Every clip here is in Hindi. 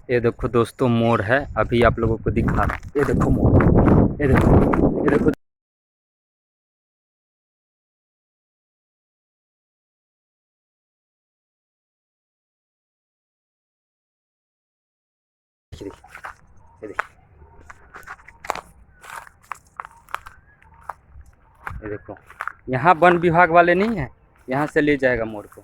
ये देखो दोस्तों मोर है, अभी आप लोगों को दिखा रहा हूँ। ये देखो मोर, ये देखो, ये देखो। देखिए देखिए, ये देखिए, ये देखो। यहाँ वन विभाग वाले नहीं है, यहाँ से ले जाएगा मोर को।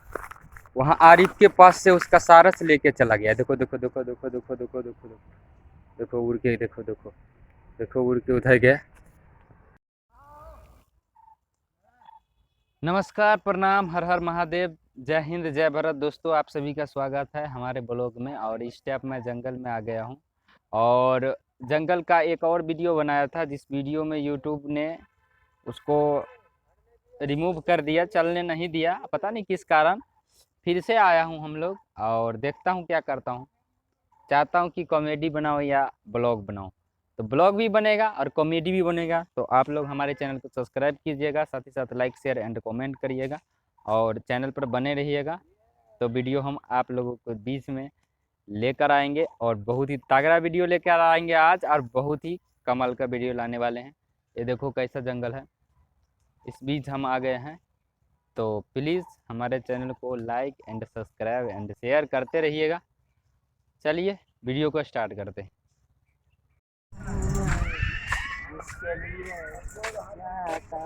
वहाँ आरिफ के पास से उसका सारस लेके चला गया। देखो देखो देखो देखो देखो देखो देखो देखो देखो उड़ के, देखो देखो देखो उड़ के उधर गया। नमस्कार, प्रणाम, हर हर महादेव, जय हिंद, जय भारत। दोस्तों आप सभी का स्वागत है हमारे ब्लॉग में। और इस टाइप मैं जंगल में आ गया हूँ और जंगल का एक और वीडियो बनाया था, जिस वीडियो में यूट्यूब ने उसको रिमूव कर दिया, चलने नहीं दिया, पता नहीं किस कारण। फिर से आया हूँ हम लोग और देखता हूँ क्या करता हूँ। चाहता हूँ कि कॉमेडी बनाओ या ब्लॉग बनाओ, तो ब्लॉग भी बनेगा और कॉमेडी भी बनेगा। तो आप लोग हमारे चैनल को सब्सक्राइब कीजिएगा, साथ ही साथ लाइक शेयर एंड कमेंट करिएगा और चैनल पर बने रहिएगा। तो वीडियो हम आप लोगों को बीच में लेकर आएंगे और बहुत ही तगड़ा वीडियो लेकर आएंगे आज, और बहुत ही कमाल का वीडियो लाने वाले हैं। ये देखो कैसा जंगल है, इस बीच हम आ गए हैं। तो प्लीज़ हमारे चैनल को like and subscribe and share करते रहिएगा। चलिए वीडियो को स्टार्ट करते हैं। इसके लिए जाता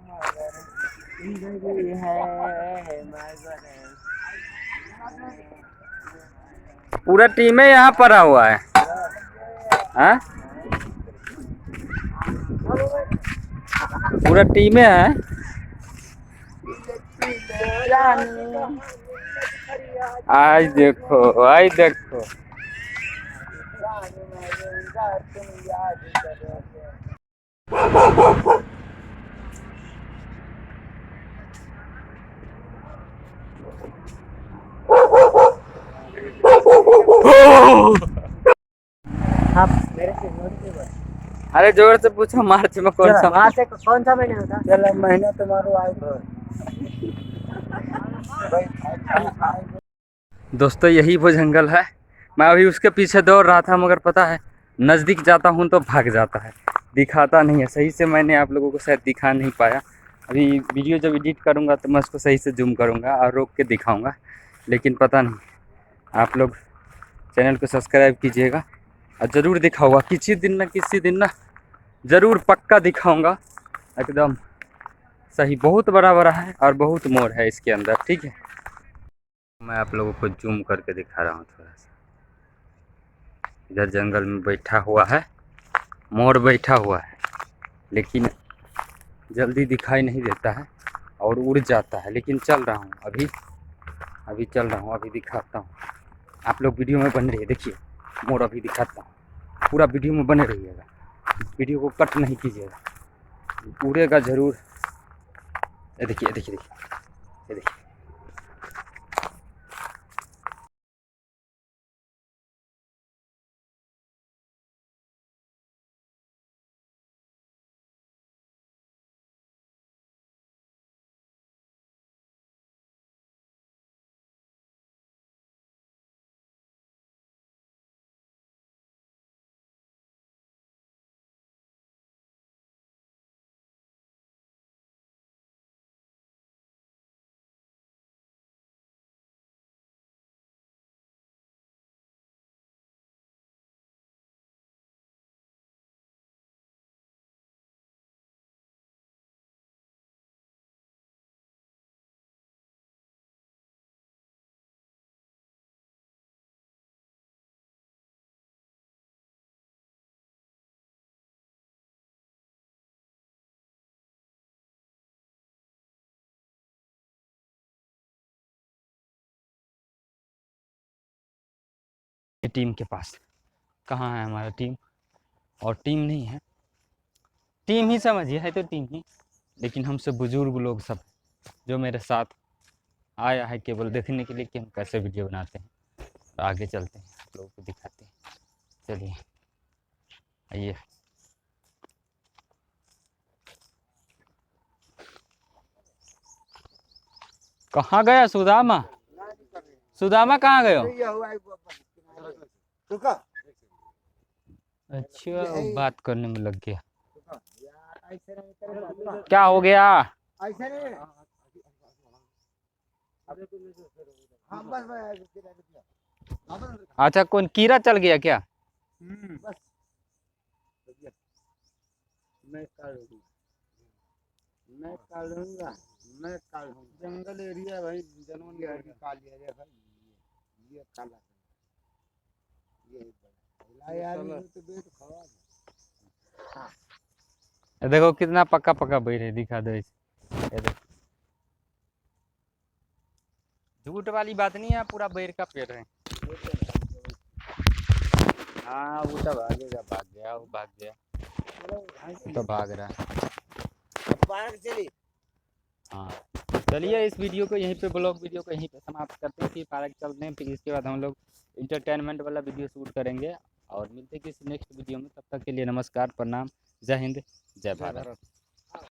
मगर जिंदगी है मगर। पूरा टीम है यहाँ पड़ा हुआ है। हाँ, पूरा टीम है। आज देखो, आज देखो। आप मेरे से जोर से बोल। अरे जोर से पूछो, मार्च में कौन सा महीना होता? चलो महीना तुम्हारा आए। दोस्तों यही वो जंगल है। मैं अभी उसके पीछे दौड़ रहा था, मगर पता है नज़दीक जाता हूँ तो भाग जाता है, दिखाता नहीं है सही से। मैंने आप लोगों को शायद दिखा नहीं पाया। अभी वीडियो जब एडिट करूँगा तो मैं उसको सही से जूम करूँगा और रोक के दिखाऊँगा, लेकिन पता नहीं। आप लोग चैनल को सब्सक्राइब कीजिएगा और ज़रूर दिखाऊँगा किसी दिन ना ज़रूर पक्का दिखाऊँगा एकदम सही। बहुत बड़ा बड़ा है और बहुत मोर है इसके अंदर, ठीक है। मैं आप लोगों को जूम करके दिखा रहा हूँ थोड़ा सा। इधर जंगल में बैठा हुआ है मोर, बैठा हुआ है, लेकिन जल्दी दिखाई नहीं देता है और उड़ जाता है। लेकिन चल रहा हूँ अभी, अभी चल रहा हूँ, अभी दिखाता हूँ। आप लोग वीडियो में बने रहिए, देखिए मोर अभी दिखाता हूँ। पूरा वीडियो में बने रहिएगा, वीडियो को कट नहीं कीजिएगा, उड़ेगा ज़रूर। ये देखिए, ये देखिए, ये देखिए। टीम के पास कहाँ है हमारा टीम? और टीम नहीं है, टीम ही समझिए, है तो टीम ही, लेकिन हमसे बुजुर्ग लोग सब जो मेरे साथ आया है केवल देखने के लिए कि हम कैसे वीडियो बनाते हैं। तो आगे चलते हैं, आप लोगों को दिखाते हैं। चलिए आइए। कहाँ गया सुदामा? सुदामा कहाँ गए हो? अच्छा बात करने में लग गया। क्या हो गया? अच्छा कौन कीड़ा चल गया क्या? मैं काटूंगा मैं काटूंगा जंगल एरिया भाई जानवर निकाल लिया गया भाई ये काला ये बड़ा यार तो बेट खवा देखो कितना पक्का पक्का बैर है, दिखा दो इसे। ये देखो। झूठ वाली बात नहीं है, पूरा बैर का पेड़ है। हाँ वो तो भागेगा, भाग गया वो, भाग गया वो तो भाग रहा है। पार्क चली। हाँ चलिए इस वीडियो को यहीं पे, ब्लॉग वीडियो को यहीं पे समाप्त करते हैं। फिर पार्क चलते हैं, फिर इसके बाद हम लोग इंटरटेनमेंट वाला वीडियो शूट करेंगे और मिलते हैं किसी नेक्स्ट वीडियो में। तब तक के लिए नमस्कार, प्रणाम, जय हिंद, जय भारत।